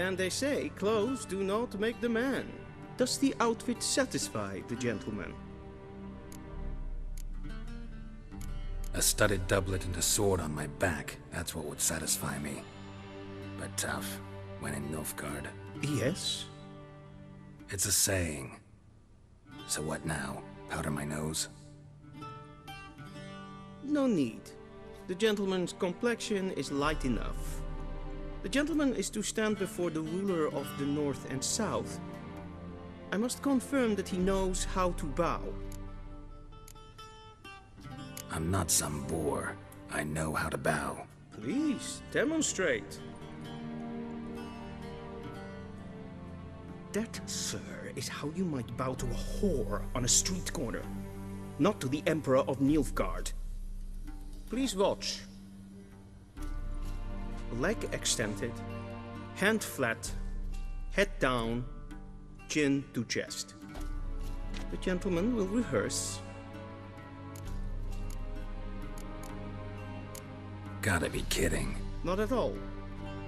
And they say clothes do not make the man. Does the outfit satisfy the gentleman? A studded doublet and a sword on my back, that's what would satisfy me. But tough, when in Nilfgaard. Yes. It's a saying. So what now? Powder my nose? No need. The gentleman's complexion is light enough. The gentleman is to stand before the ruler of the North and South. I must confirm that he knows how to bow. I'm not some boor. I know how to bow. Please, demonstrate. That, sir, is how you might bow to a whore on a street corner, not to the Emperor of Nilfgaard. Please watch. Leg extended, hand flat, head down, chin to chest. The gentleman will rehearse. Gotta be kidding. Not at all.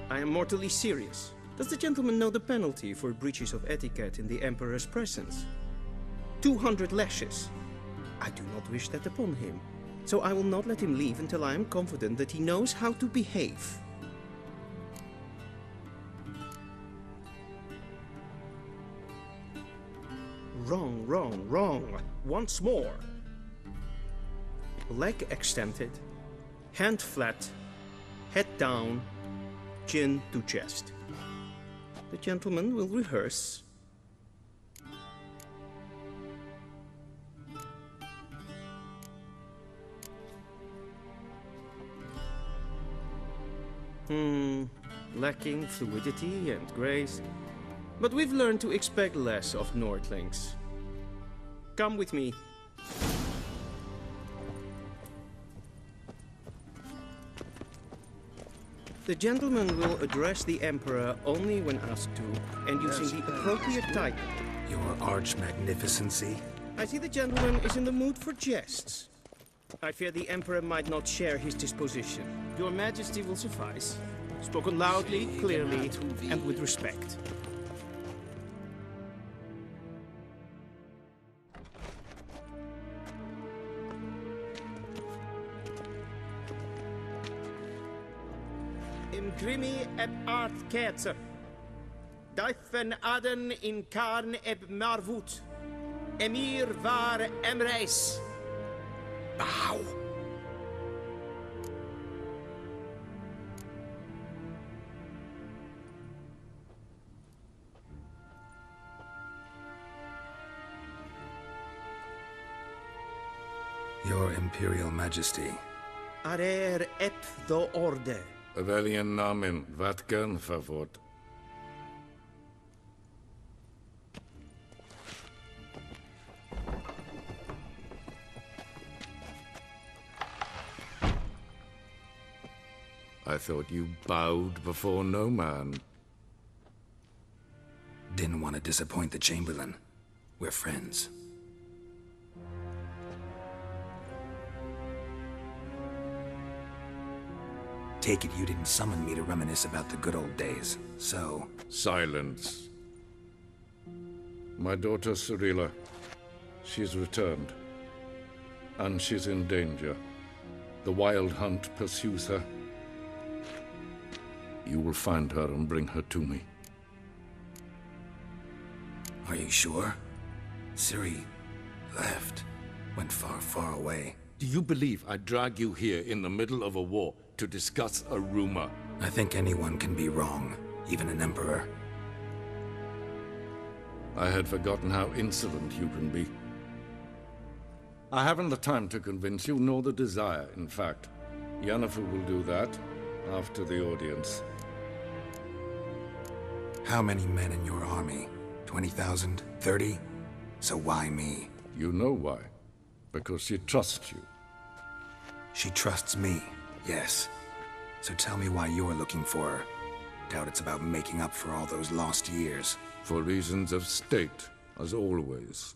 I am mortally serious. Does the gentleman know the penalty for breaches of etiquette in the Emperor's presence? 200 lashes. I do not wish that upon him, so I will not let him leave until I am confident that he knows how to behave. Wrong, wrong, wrong. Once more. Leg extended, hand flat, head down, chin to chest. The gentleman will rehearse. Lacking fluidity and grace. But we've learned to expect less of Nordlings. Come with me. The gentleman will address the Emperor only when asked to, and using the appropriate title. Your arch-magnificency? I see the gentleman is in the mood for jests. I fear the Emperor might not share his disposition. Your Majesty will suffice. Spoken loudly, clearly, and with respect. Imgrimi eb art ketzer. Daifen aden in karn eb marvut. Emir var emreis. Bow! Your Imperial Majesty. Arer ep do orde. Weljen namen, wat kan favort? I thought you bowed before no man. Didn't want to disappoint the Chamberlain. We're friends. Take it you didn't summon me to reminisce about the good old days, so... Silence. My daughter Cyrilla, she's returned. And she's in danger. The Wild Hunt pursues her. You will find her and bring her to me. Are you sure? Ciri left. Went far, far away. Do you believe I'd drag you here in the middle of a war to discuss a rumor? I think anyone can be wrong, even an emperor. I had forgotten how insolent you can be. I haven't the time to convince you, nor the desire, in fact. Yennefer will do that after the audience. How many men in your army? 20,000? 30? So why me? You know why. Because she trusts you. She trusts me, yes. So tell me why you're looking for her. Doubt it's about making up for all those lost years. For reasons of state, as always.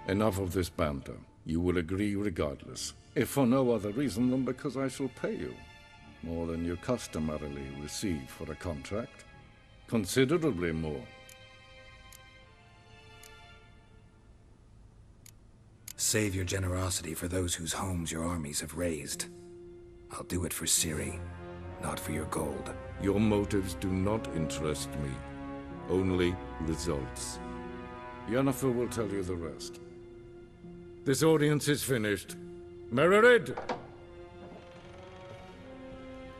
Enough of this banter. You will agree regardless. If for no other reason than because I shall pay you. More than you customarily receive for a contract. Considerably more. Save your generosity for those whose homes your armies have razed. I'll do it for Ciri, not for your gold. Your motives do not interest me. Only results. Yennefer will tell you the rest. This audience is finished. Mererid!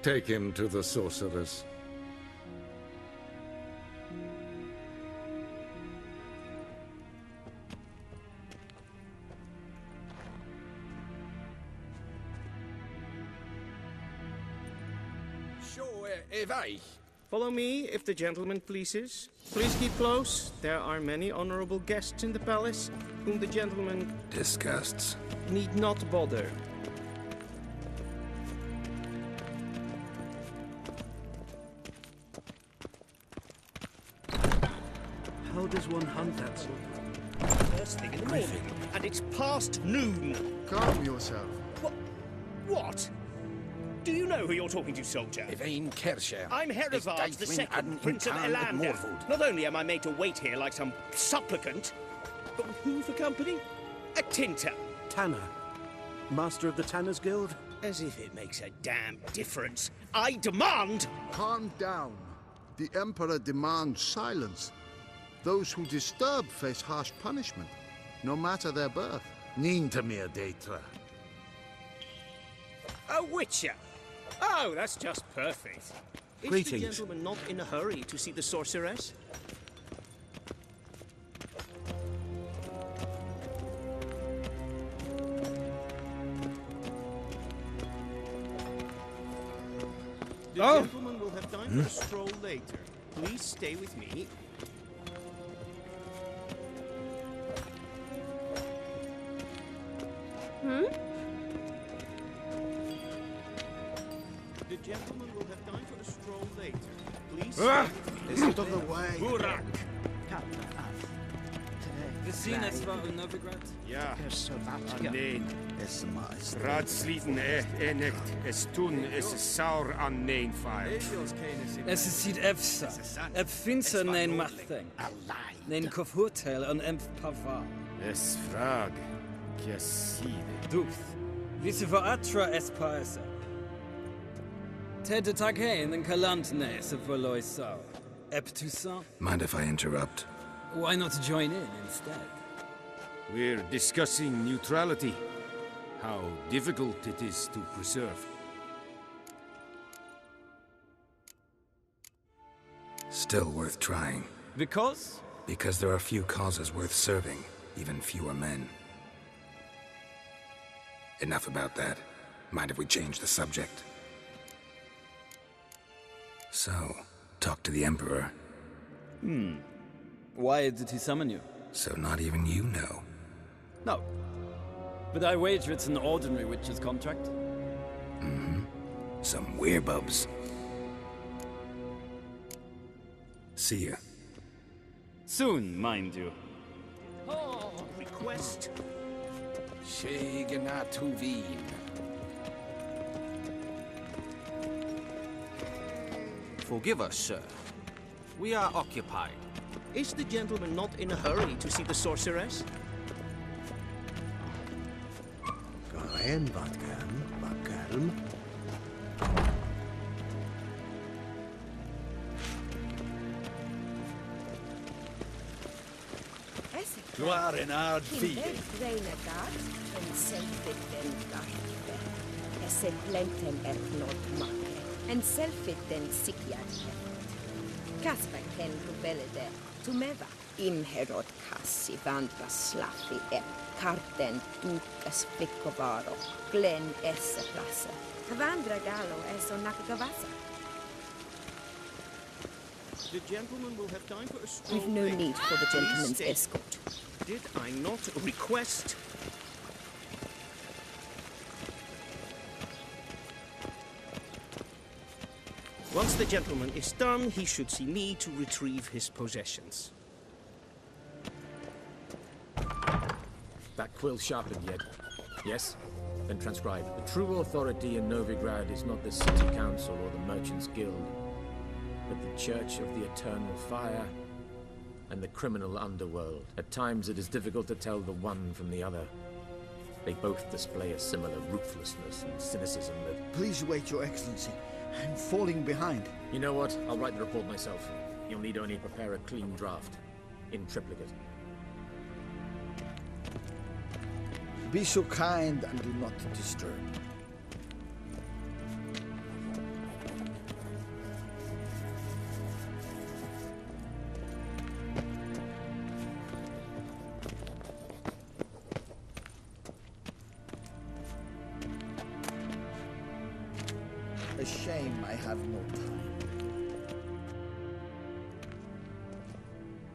Take him to the sorceress. Follow me, if the gentleman pleases. Please keep close. There are many honorable guests in the palace, whom the gentleman Disgusts. need not bother. How does one hunt that sort? First thing in the morning, and it's past noon. Calm yourself. What? Do you know who you're talking to, soldier? I'm Herivard, the second Prince of Elander. Not only am I made to wait here like some supplicant, but with who for company? A tinter. Tanner. Master of the Tanners Guild? As if it makes a damn difference. I demand... Calm down. The Emperor demands silence. Those who disturb face harsh punishment, no matter their birth. Nintamir Deitra. A witcher! Oh, that's just perfect. Is Greetings. the gentleman not in a hurry to see the sorceress? The gentleman will have time for a stroll later. Please stay with me. The gentleman will have time for a stroll later. Please stay with me. Out of the way. Burak! Vecinus war in Novigrad? Ja, alleen. Raadsliden echt es tun es saur an nein fire. Es is ziet efsa. Ep finser nein machteng. Nein kof hotel an empf pavar. Es frag. Kiaside. Duf. Wisse voor atra es paesa. Tede tag hein en kalant se voor lois sau. Ep Toussaint? Mind if I interrupt? Why not join in instead? We're discussing neutrality. How difficult it is to preserve. Still worth trying. Because? Because there are few causes worth serving, even fewer men. Enough about that. Mind if we change the subject? So, talk to the Emperor. Why did he summon you? So not even you know. No. But I wager it's an ordinary witcher's contract. Some werebubs. See ya. Soon, mind you. Request. Forgive us, sir. We are occupied. Is the gentleman not in a hurry to see the sorceress? Gaen, wat kalm. Gloire en ard fie. En selfiten sikjat. Kaspaken rubelede. Tumeva. Inherod kassi vandra slaffi karten tukas flickovaro. Glen esse plasse. Vandra galo eso nakagavasa. The gentleman will have time for a stroll. We've no later. need for the gentleman's Please stay. escort. Did I not request? Once the gentleman is done, he should see me to retrieve his possessions. That quill sharpened yet? Yes? Then transcribe. The true authority in Novigrad is not the city council or the merchants' guild. with the Church of the Eternal Fire and the criminal underworld. At times it is difficult to tell the one from the other. They both display a similar ruthlessness and cynicism that... Please wait, Your Excellency. I'm falling behind. You know what? I'll write the report myself. You'll need only prepare a clean draft. In triplicate. Be so kind and do not disturb. A shame I have no time.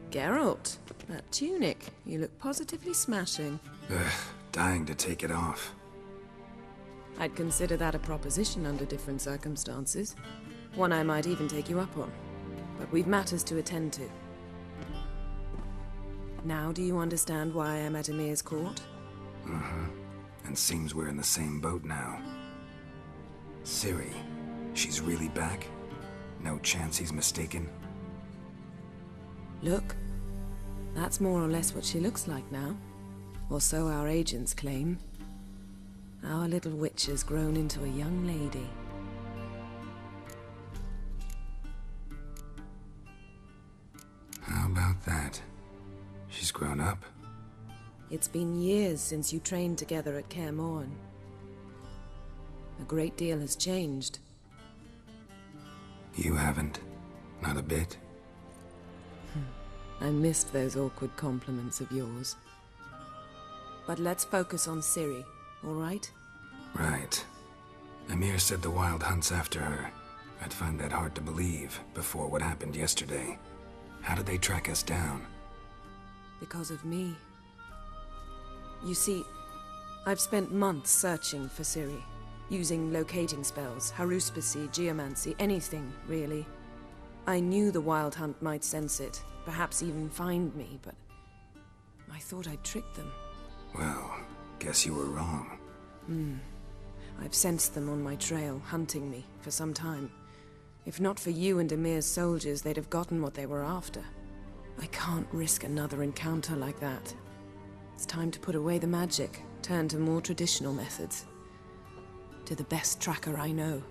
Geralt, that tunic. You look positively smashing. Ugh, dying to take it off. I'd consider that a proposition under different circumstances. One I might even take you up on. But we've matters to attend to. Now do you understand why I'm at Emir's court? Mm-hmm. And seems we're in the same boat now. Ciri, she's really back? No chance he's mistaken? Look, that's more or less what she looks like now. Or so our agents claim. Our little witch has grown into a young lady. How about that? She's grown up. It's been years since you trained together at Kaer Morhen. A great deal has changed. You haven't. Not a bit. I missed those awkward compliments of yours. But let's focus on Ciri, all right? Right. Emir said the Wild Hunt's after her. I'd find that hard to believe before what happened yesterday. How did they track us down? Because of me. You see, I've spent months searching for Ciri, using locating spells, haruspicy, geomancy, anything, really. I knew the Wild Hunt might sense it, perhaps even find me, but I thought I'd tricked them. Well, guess you were wrong. I've sensed them on my trail, hunting me, for some time. If not for you and Emir's soldiers, they'd have gotten what they were after. I can't risk another encounter like that. It's time to put away the magic, turn to more traditional methods. To the best tracker I know.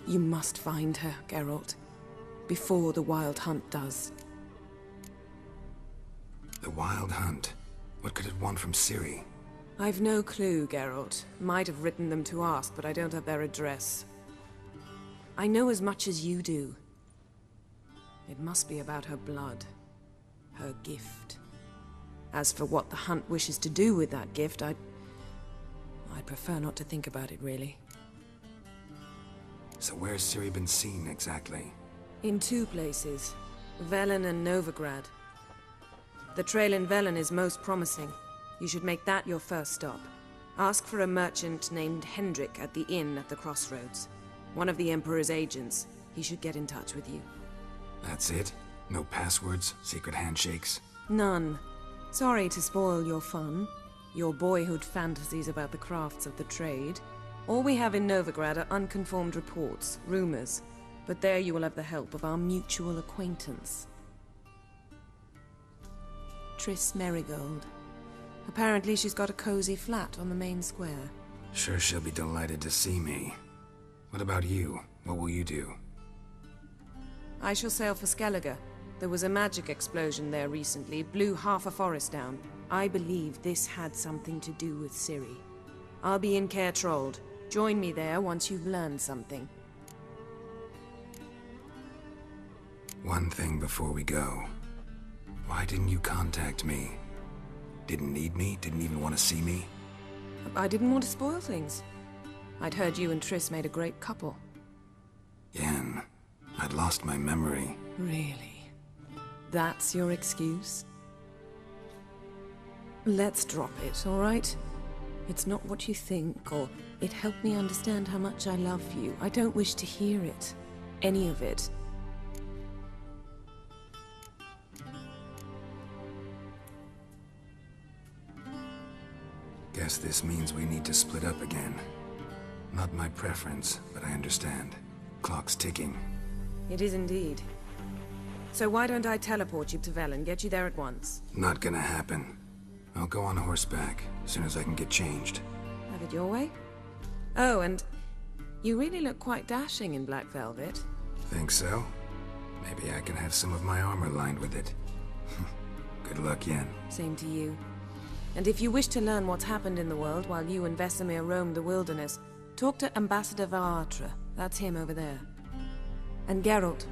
You must find her, Geralt. Before the Wild Hunt does. The Wild Hunt? What could it want from Ciri? I've no clue, Geralt. Might have written them to ask, but I don't have their address. I know as much as you do. It must be about her blood. Her gift. As for what the Hunt wishes to do with that gift, I'd prefer not to think about it, really. So where's Ciri been seen, exactly? In two places. Velen and Novigrad. The trail in Velen is most promising. You should make that your first stop. Ask for a merchant named Hendrik at the inn at the crossroads. One of the Emperor's agents. He should get in touch with you. That's it? No passwords? Secret handshakes? None. Sorry to spoil your fun. Your boyhood fantasies about the crafts of the trade. All we have in Novigrad are unconfirmed reports, rumors. But there you will have the help of our mutual acquaintance. Triss Merigold. Apparently she's got a cozy flat on the main square. Sure she'll be delighted to see me. What about you? What will you do? I shall sail for Skellige. There was a magic explosion there recently, blew half a forest down. I believe this had something to do with Ciri. I'll be in Caer Trold. Join me there once you've learned something. One thing before we go. Why didn't you contact me? Didn't need me? Didn't even want to see me? I didn't want to spoil things. I'd heard you and Triss made a great couple. Yen, I'd lost my memory. Really? That's your excuse? Let's drop it, all right? It's not what you think, or it helped me understand how much I love you. I don't wish to hear it. Any of it. Guess this means we need to split up again. Not my preference, but I understand. Clock's ticking. It is indeed. So why don't I teleport you to Velen, get you there at once? Not gonna happen. I'll go on horseback, as soon as I can get changed. Have it your way? Oh, and you really look quite dashing in black velvet. Think so? Maybe I can have some of my armor lined with it. Good luck, Yen. Same to you. And if you wish to learn what's happened in the world while you and Vesemir roamed the wilderness, talk to Ambassador Varatra. That's him over there. And Geralt,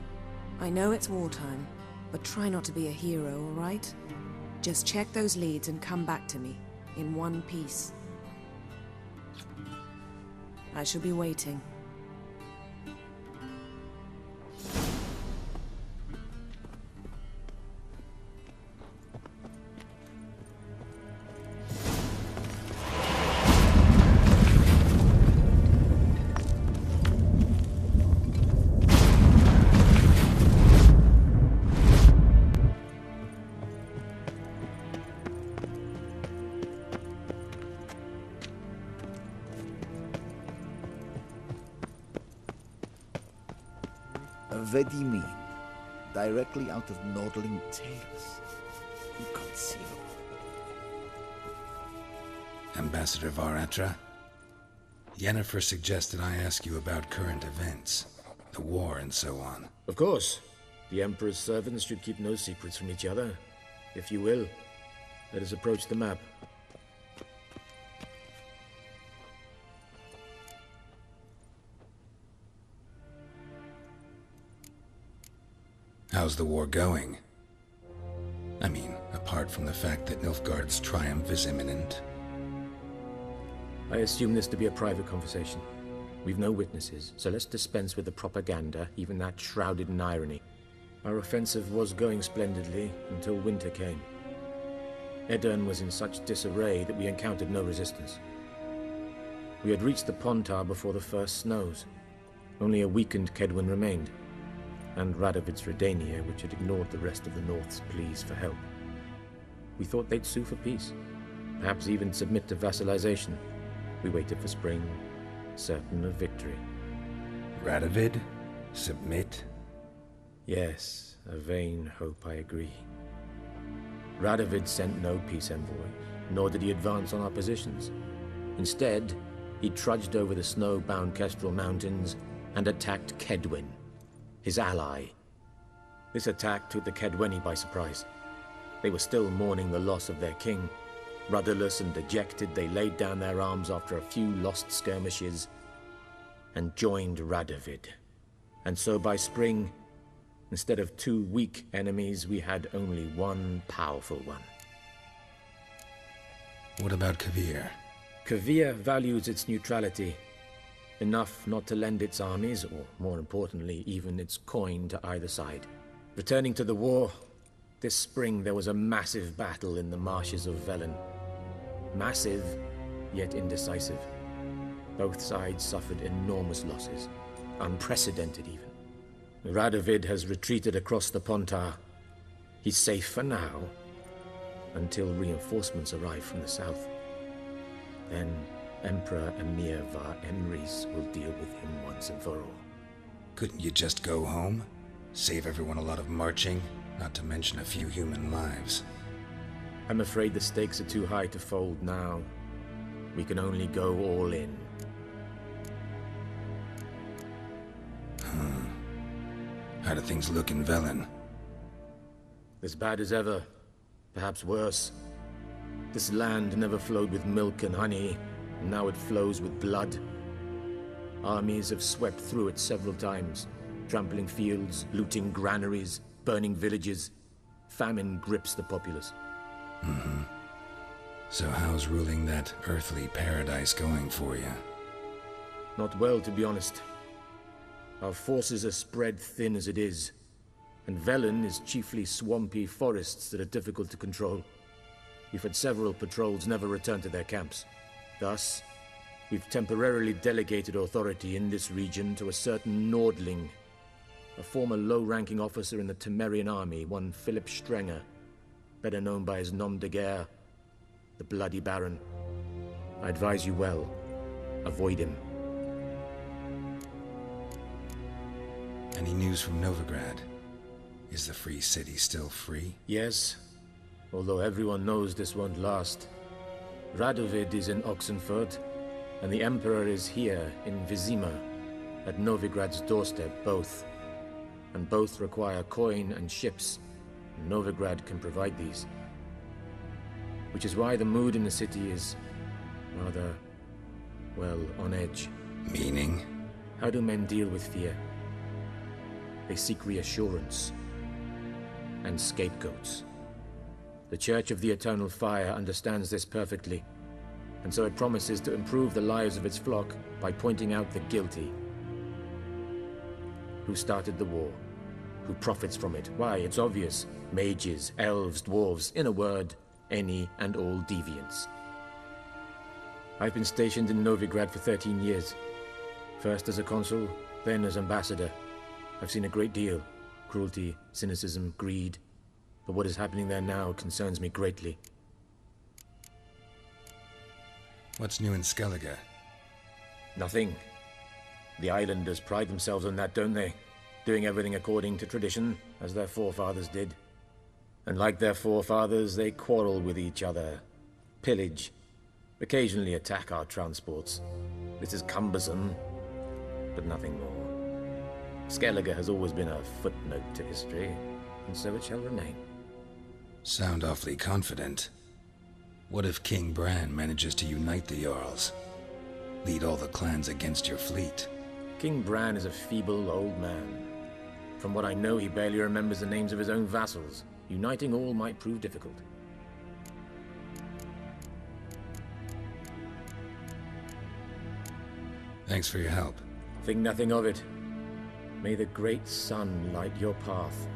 I know it's wartime, but try not to be a hero, all right? Just check those leads and come back to me, in one piece. I shall be waiting. Vedimi, directly out of Nordling tales. Inconceivable. Ambassador Varatra? Yennefer suggested I ask you about current events, the war and so on. Of course. The Emperor's servants should keep no secrets from each other. If you will, let us approach the map. How's the war going? I mean, apart from the fact that Nilfgaard's triumph is imminent. I assume this to be a private conversation. We've no witnesses, so let's dispense with the propaganda, even that shrouded in irony. Our offensive was going splendidly until winter came. Edirn was in such disarray that we encountered no resistance. We had reached the Pontar before the first snows. Only a weakened Kedwin remained, and Radovid's Redania, which had ignored the rest of the North's pleas for help. We thought they'd sue for peace, perhaps even submit to vassalization. We waited for spring, certain of victory. Radovid? Submit? Yes, a vain hope, I agree. Radovid sent no peace envoys, nor did he advance on our positions. Instead, he trudged over the snow-bound Kestrel Mountains and attacked Kedwin, his ally. This attack took the Kedweni by surprise. They were still mourning the loss of their king. Rudderless and dejected, they laid down their arms after a few lost skirmishes and joined Radovid. And so by spring, instead of two weak enemies, we had only one powerful one. What about Kavir? Kavir values its neutrality, enough not to lend its armies, or more importantly, even its coin to either side. Returning to the war, this spring there was a massive battle in the marshes of Velen. Massive, yet indecisive. Both sides suffered enormous losses, unprecedented even. Radovid has retreated across the Pontar. He's safe for now, until reinforcements arrive from the south. Then Emperor Emir var Emrys will deal with him once and for all. Couldn't you just go home? Save everyone a lot of marching, not to mention a few human lives. I'm afraid the stakes are too high to fold now. We can only go all in. How do things look in Velen? As bad as ever, perhaps worse. This land never flowed with milk and honey, and now it flows with blood. Armies have swept through it several times, trampling fields, looting granaries, burning villages. Famine grips the populace. So how's ruling that earthly paradise going for you? Not well, to be honest. Our forces are spread thin as it is, and Velen is chiefly swampy forests that are difficult to control. We've had several patrols never return to their camps. Thus, we've temporarily delegated authority in this region to a certain Nordling, a former low-ranking officer in the Temerian army, one Philip Strenger, better known by his nom de guerre, the Bloody Baron. I advise you well. Avoid him. Any news from Novigrad? Is the free city still free? Yes, although everyone knows this won't last. Radovid is in Oxenford, and the Emperor is here in Vizima, at Novigrad's doorstep, both. And both require coin and ships. Novigrad can provide these. Which is why the mood in the city is rather, well, on edge. Meaning? How do men deal with fear? They seek reassurance and scapegoats. The Church of the Eternal Fire understands this perfectly, and so it promises to improve the lives of its flock by pointing out the guilty. Who started the war? Who profits from it? Why, it's obvious. Mages, elves, dwarves, in a word, any and all deviants. I've been stationed in Novigrad for 13 years. First as a consul, then as ambassador. I've seen a great deal. Cruelty, cynicism, greed. But what is happening there now concerns me greatly. What's new in Skellige? Nothing. The islanders pride themselves on that, don't they? Doing everything according to tradition, as their forefathers did. And like their forefathers, they quarrel with each other, pillage, occasionally attack our transports. This is cumbersome, but nothing more. Skellige has always been a footnote to history, and so it shall remain. Sound awfully confident. What if King Bran manages to unite the Jarls? Lead all the clans against your fleet? King Bran is a feeble old man. From what I know, he barely remembers the names of his own vassals. Uniting all might prove difficult. Thanks for your help. Think nothing of it. May the great sun light your path.